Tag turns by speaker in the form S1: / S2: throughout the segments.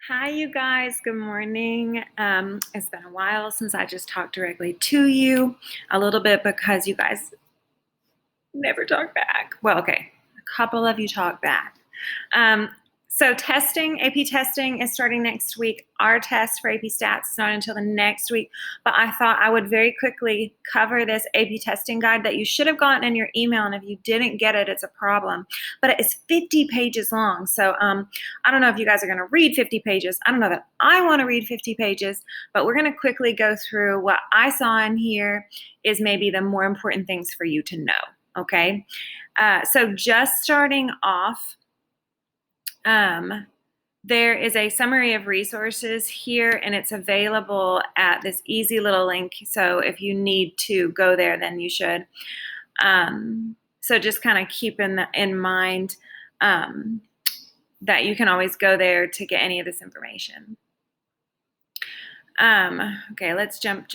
S1: Hi, you guys. Good morning. It's been a while since I just talked directly to you, a little bit because you guys never talk back. Well, okay, a couple of you talk back. So testing, AP testing is starting next week. Our test for AP Stats is not until the next week, but I thought I would very quickly cover this AP testing guide that you should have gotten in your email, and if you didn't get it, it's a problem. But it's 50 pages long, so I don't know if you guys are going to read 50 pages. I don't know that I want to read 50 pages, but we're going to quickly go through what I saw in here is maybe the more important things for you to know, okay? So just starting off, there is a summary of resources here, and it's available at this easy little link. So if you need to go there, then you should. So just kind of keep in mind that you can always go there to get any of this information. Okay, let's jump.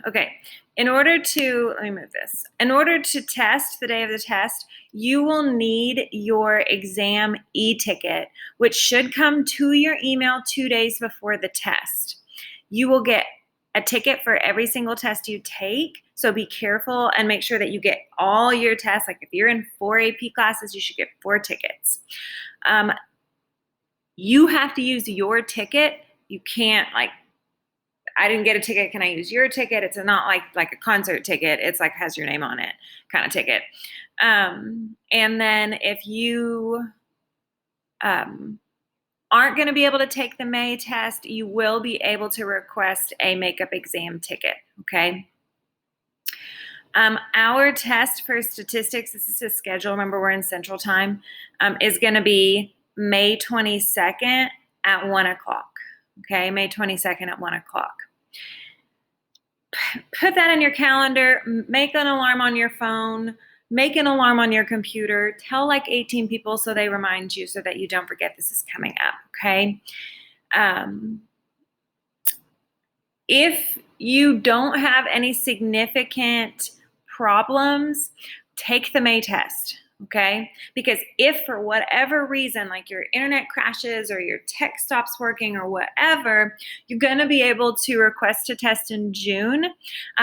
S1: Okay, let me move this. In order to test the day of the test, you will need your exam e-ticket, which should come to your email 2 days before the test. You will get a ticket for every single test you take, so be careful and make sure that you get all your tests. Like if you're in 4 AP classes, you should get 4 tickets. You have to use your ticket. You can't I didn't get a ticket. Can I use your ticket? It's not like a concert ticket. It's like has your name on it kind of ticket. And then if you aren't going to be able to take the May test, you will be able to request a makeup exam ticket. Okay. Our test for statistics, this is a schedule. Remember, we're in Central Time, is going to be May 22nd at 1 o'clock. Okay, May 22nd at 1 o'clock. Put that in your calendar, make an alarm on your phone, make an alarm on your computer, tell like 18 people so they remind you so that you don't forget this is coming up, okay? If you don't have any significant problems, take the May test. Okay, because if for whatever reason, like your internet crashes or your tech stops working or whatever, you're going to be able to request a test in June,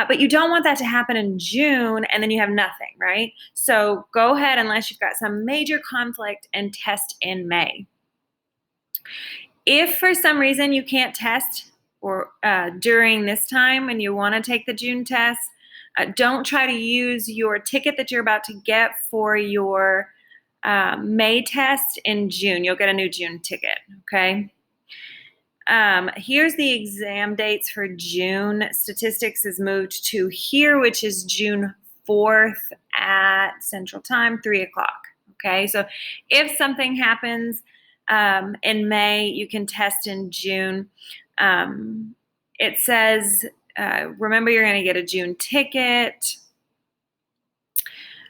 S1: but you don't want that to happen in June and then you have nothing, right? So go ahead, unless you've got some major conflict, and test in May. If for some reason you can't test or during this time and you want to take the June test, don't try to use your ticket that you're about to get for your May test in June. You'll get a new June ticket, okay? Here's the exam dates for June. Statistics is moved to here, which is June 4th at Central Time, 3 o'clock, okay? So if something happens in May, you can test in June. It says, remember, you're going to get a June ticket,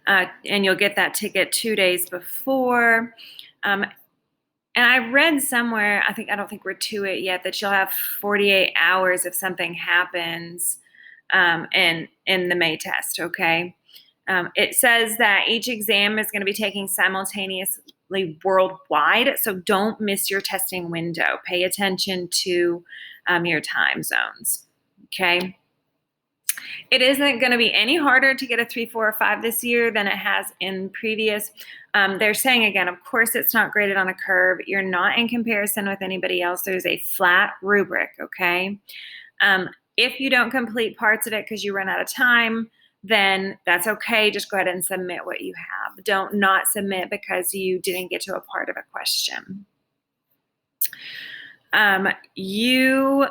S1: and you'll get that ticket 2 days before. And I read somewhere, I don't think we're to it yet, that you'll have 48 hours if something happens in the May test, okay? It says that each exam is going to be taken simultaneously worldwide, so don't miss your testing window. Pay attention to your time zones. Okay. It isn't going to be any harder to get a 3, 4, or 5 this year than it has in previous. They're saying, again, of course, it's not graded on a curve. You're not in comparison with anybody else. There's a flat rubric, okay? If you don't complete parts of it because you run out of time, then that's okay. Just go ahead and submit what you have. Don't not submit because you didn't get to a part of a question. You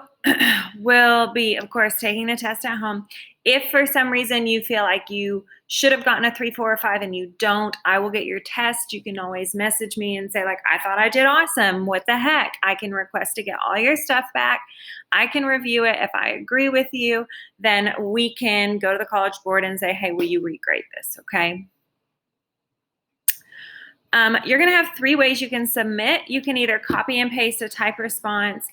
S1: will be, of course, taking the test at home. If for some reason you feel like you should have gotten a 3, 4, or 5 and you don't, I will get your test. You can always message me and say, like, I thought I did awesome. What the heck? I can request to get all your stuff back. I can review it. If I agree with you, then we can go to the College Board and say, hey, will you regrade this, okay? You're going to have 3 ways you can submit. You can either copy and paste a type response,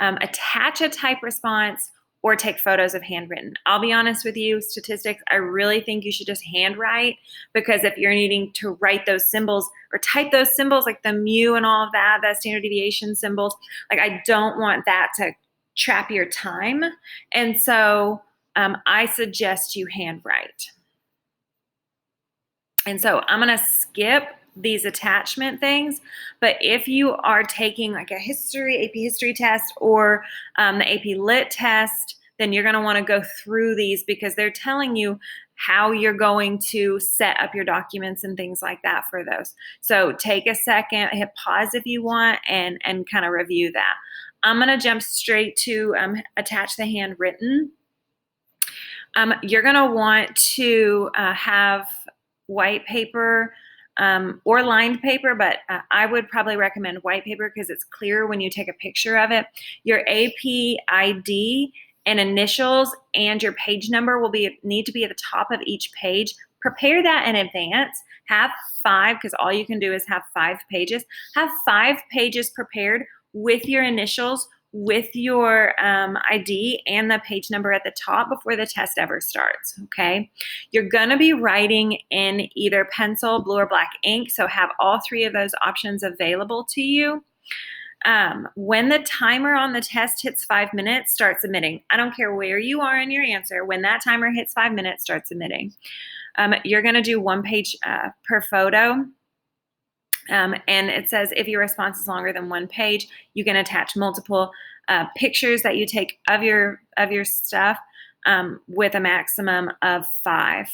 S1: attach a type response, or take photos of handwritten. I'll be honest with you, statistics, I really think you should just handwrite, because if you're needing to write those symbols or type those symbols like the mu and all of that, that standard deviation symbols, like I don't want that to trap your time. And so I suggest you handwrite. And so I'm going to skip these attachment things, but if you are taking like a AP history test, or the AP Lit test, then you're going to want to go through these, because they're telling you how you're going to set up your documents and things like that for those. So take a second, hit pause if you want, and kind of review that. I'm going to jump straight to attach the handwritten. You're going to want to have white paper or lined paper, but I would probably recommend white paper because it's clearer when you take a picture of it. Your AP ID and initials and your page number will need to be at the top of each page. Prepare that in advance. Have 5, because all you can do is have 5 pages. Have 5 pages prepared with your initials, with your ID and the page number at the top before the test ever starts, okay? You're gonna be writing in either pencil, blue, or black ink, so have all 3 of those options available to you. When the timer on the test hits 5 minutes, start submitting. I don't care where you are in your answer. When that timer hits 5 minutes, start submitting. You're gonna do 1 page per photo. And it says if your response is longer than 1 page, you can attach multiple pictures that you take of your stuff with a maximum of 5.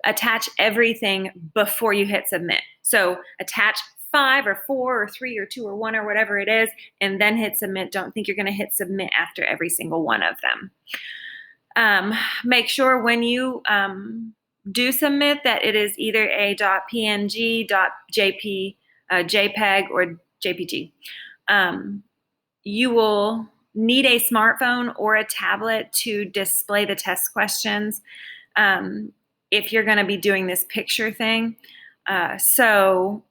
S1: Attach everything before you hit submit. So attach 5 or 4 or 3 or 2 or 1 or whatever it is, and then hit submit. Don't think you're going to hit submit after every single one of them. Make sure when you do submit that it is either a .png, JPEG, or JPG. You will need a smartphone or a tablet to display the test questions if you're going to be doing this picture thing. So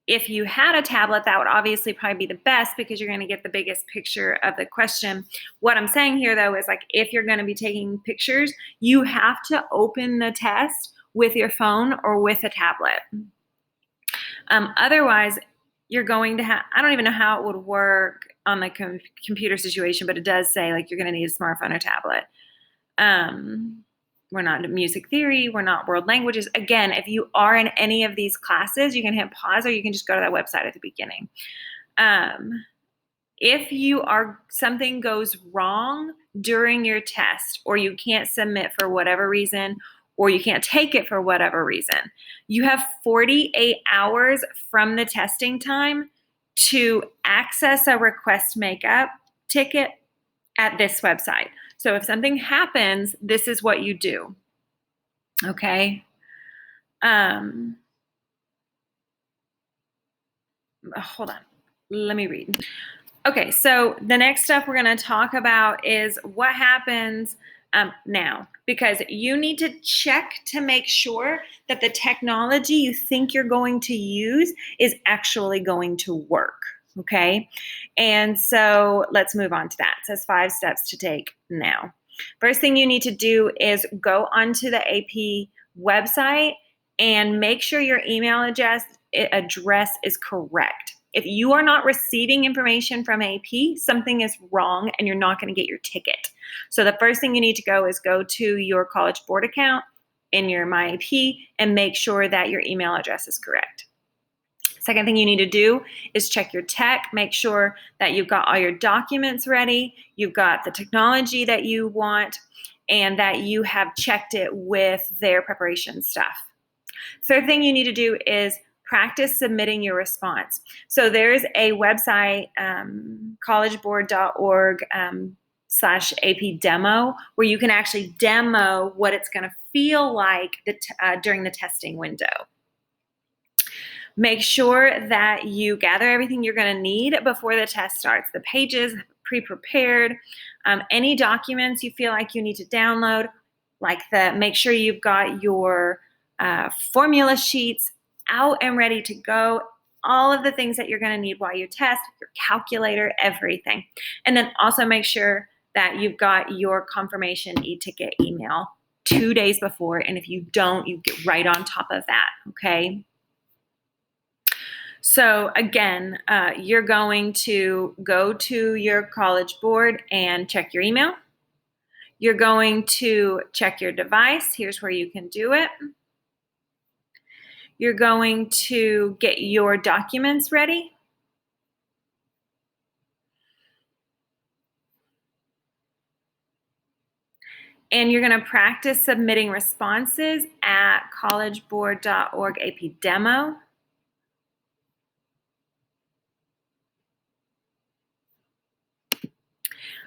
S1: if you had a tablet, that would obviously probably be the best, because you're going to get the biggest picture of the question. What I'm saying here, though, is like if you're going to be taking pictures, you have to open the test with your phone or with a tablet. Otherwise, you're going to have, I don't even know how it would work on the computer situation, but it does say like you're going to need a smartphone or tablet. We're not in music theory. We're not world languages. Again, if you are in any of these classes, you can hit pause, or you can just go to that website at the beginning. If something goes wrong during your test, or you can't submit for whatever reason, or you can't take it for whatever reason, you have 48 hours from the testing time to access a request makeup ticket at this website. So if something happens, this is what you do, okay? Hold on, let me read. Okay, so the next stuff we're gonna talk about is what happens now, because you need to check to make sure that the technology you think you're going to use is actually going to work. Okay, and so let's move on to that. It says 5 steps to take now. First thing you need to do is go onto the AP website and make sure your email address is correct. If you are not receiving information from AP, something is wrong and you're not going to get your ticket. So the first thing you need to go to your College Board account in your MyAP and make sure that your email address is correct. Second thing you need to do is check your tech, make sure that you've got all your documents ready, you've got the technology that you want, and that you have checked it with their preparation stuff. Third thing you need to do is practice submitting your response. So there's a website, collegeboard.org /AP demo, where you can actually demo what it's going to feel like during the testing window. Make sure that you gather everything you're going to need before the test starts. The pages pre-prepared, any documents you feel like you need to download, make sure you've got your formula sheets out and ready to go, all of the things that you're going to need while you test, your calculator, everything. And then also make sure that you've got your confirmation e-ticket email 2 days before. And if you don't, you get right on top of that, okay? So again, you're going to go to your college board and check your email. You're going to check your device. Here's where you can do it. You're going to get your documents ready. And you're going to practice submitting responses at collegeboard.org AP demo.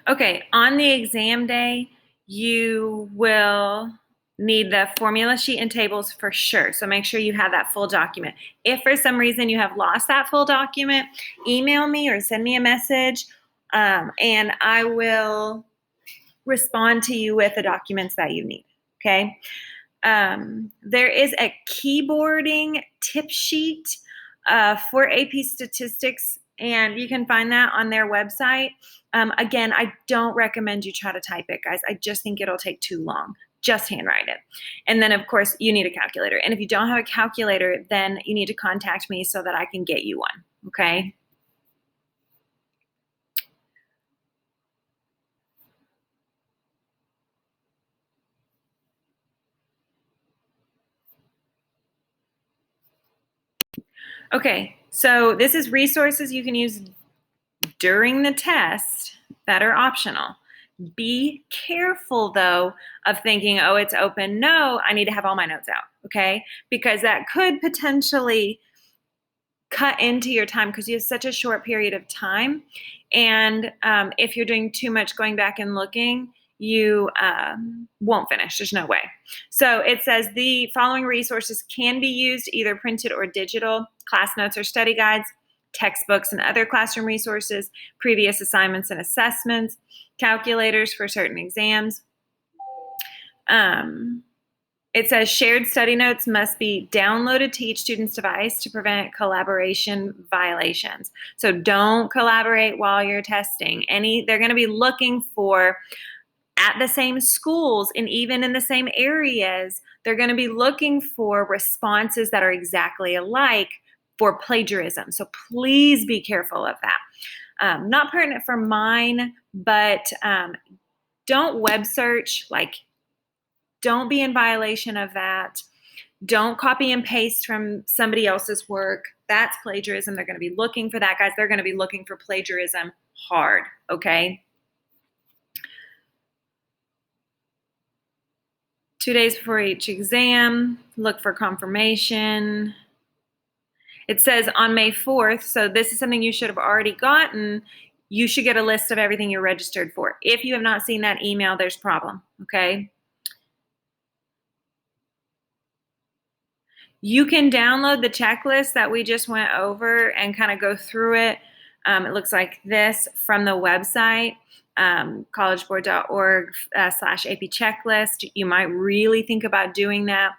S1: Okay, on the exam day, you will need the formula sheet and tables for sure. So make sure you have that full document. If for some reason you have lost that full document, email me or send me a message, and I will respond to you with the documents that you need, okay? There is a keyboarding tip sheet for AP Statistics, and you can find that on their website. Again, I don't recommend you try to type it, guys. I just think it'll take too long. Just handwrite it. And then, of course, you need a calculator. And if you don't have a calculator, then you need to contact me so that I can get you one, okay? Okay, so this is resources you can use during the test that are optional. Be careful, though, of thinking, oh, it's open. No, I need to have all my notes out, okay? Because that could potentially cut into your time because you have such a short period of time. And if you're doing too much going back and looking, you won't finish. There's no way. So it says the following resources can be used, either printed or digital: class notes or study guides, textbooks and other classroom resources, previous assignments and assessments, calculators for certain exams. It says shared study notes must be downloaded to each student's device to prevent collaboration violations. So don't collaborate while you're testing. They're going to be looking for, at the same schools and even in the ssame areas, they're going to be looking for responses that are exactly alike for plagiarism. So please be careful of that. Not pertinent for mine, but don't web search. Don't be in violation of that. Don't copy and paste from somebody else's work. That's plagiarism. They're going to be looking for that, guys. They're going to be looking for plagiarism hard, okay? 2 days before each exam, look for confirmation. It says on May 4th, so this is something you should have already gotten. You should get a list of everything you're registered for. If you have not seen that email, there's a problem, okay? You can download the checklist that we just went over and kind of go through it. It looks like this from the website, collegeboard.org/AP checklist. You might really think about doing that.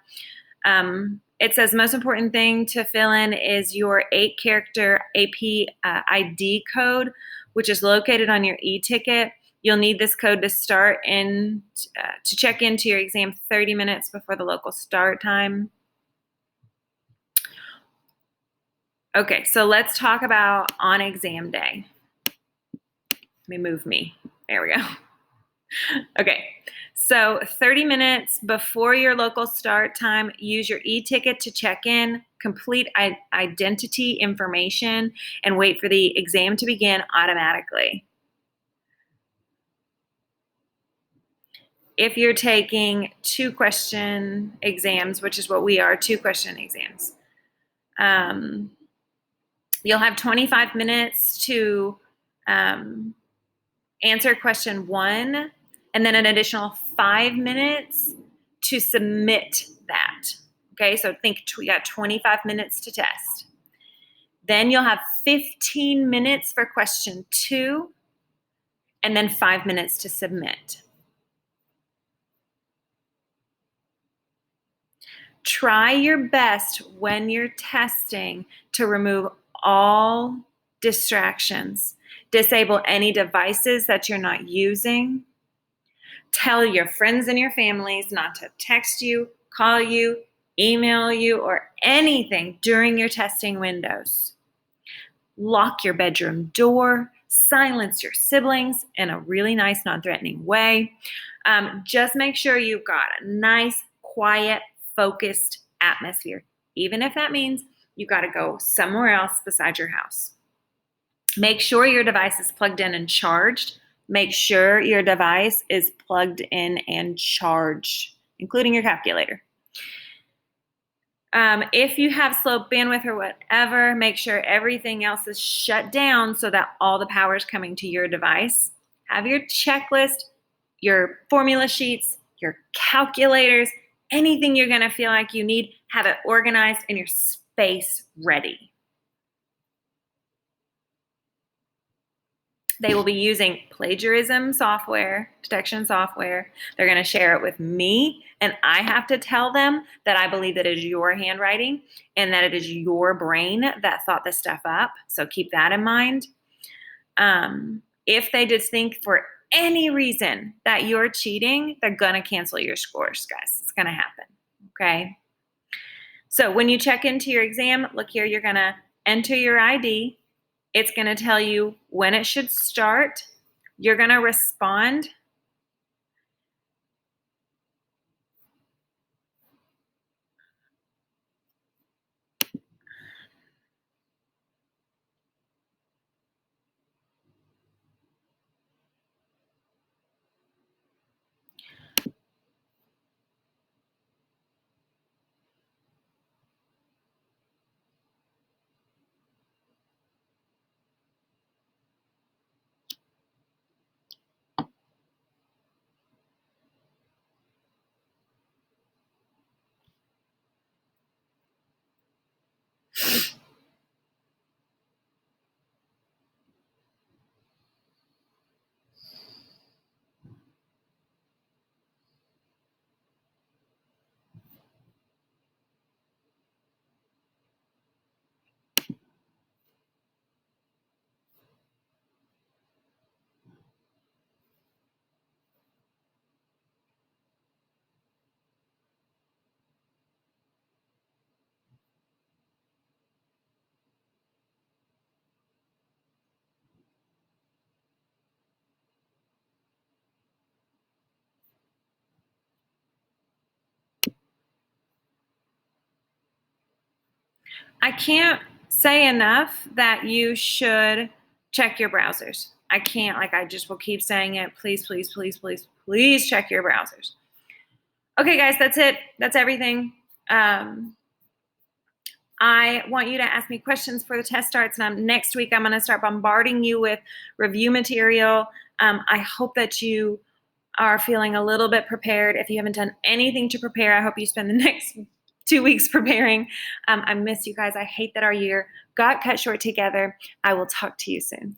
S1: It says most important thing to fill in is your 8-character AP ID code, which is located on your e-ticket. You'll need this code to to check into your exam 30 minutes before the local start time. Okay, so let's talk about on exam day. Let me move me. There we go. Okay, so 30 minutes before your local start time, use your e-ticket to check in, complete identity information, and wait for the exam to begin automatically. If you're taking 2-question exams, which is what we are, 2-question exams, you'll have 25 minutes to answer question 1, and then an additional 5 minutes to submit that. Okay, so think we got 25 minutes to test. Then you'll have 15 minutes for question 2, and then 5 minutes to submit. Try your best when you're testing to remove all distractions. Disable any devices that you're not using. Tell your friends and your families not to text you, call you, email you, or anything during your testing windows. Lock your bedroom door. Silence your siblings in a really nice, non-threatening way. Just make sure you've got a nice, quiet, focused atmosphere, even if that means you got to go somewhere else besides your house. Make sure your device is plugged in and charged. Make sure your device is plugged in and charged, including your calculator. If you have slow bandwidth or whatever, make sure everything else is shut down so that all the power is coming to your device. Have your checklist, your formula sheets, your calculators, anything you're going to feel like you need, have it organized and your space ready. They will be using plagiarism software, detection software. They're going to share it with me, and I have to tell them that I believe that it is your handwriting and that it is your brain that thought this stuff up. So keep that in mind. If they just think for any reason that you're cheating, they're going to cancel your scores, guys. It's going to happen, okay? So when you check into your exam, look here, you're going to enter your ID. It's going to tell you when it should start. You're going to respond. I can't say enough that you should check your browsers. I can't, I just will keep saying it. Please, please, please, please, please check your browsers. Okay, guys, that's it. That's everything. I want you to ask me questions for the test starts, and next week I'm going to start bombarding you with review material. I hope that you are feeling a little bit prepared. If you haven't done anything to prepare, I hope you spend the next 2 weeks preparing. I miss you guys. I hate that our year got cut short together. I will talk to you soon.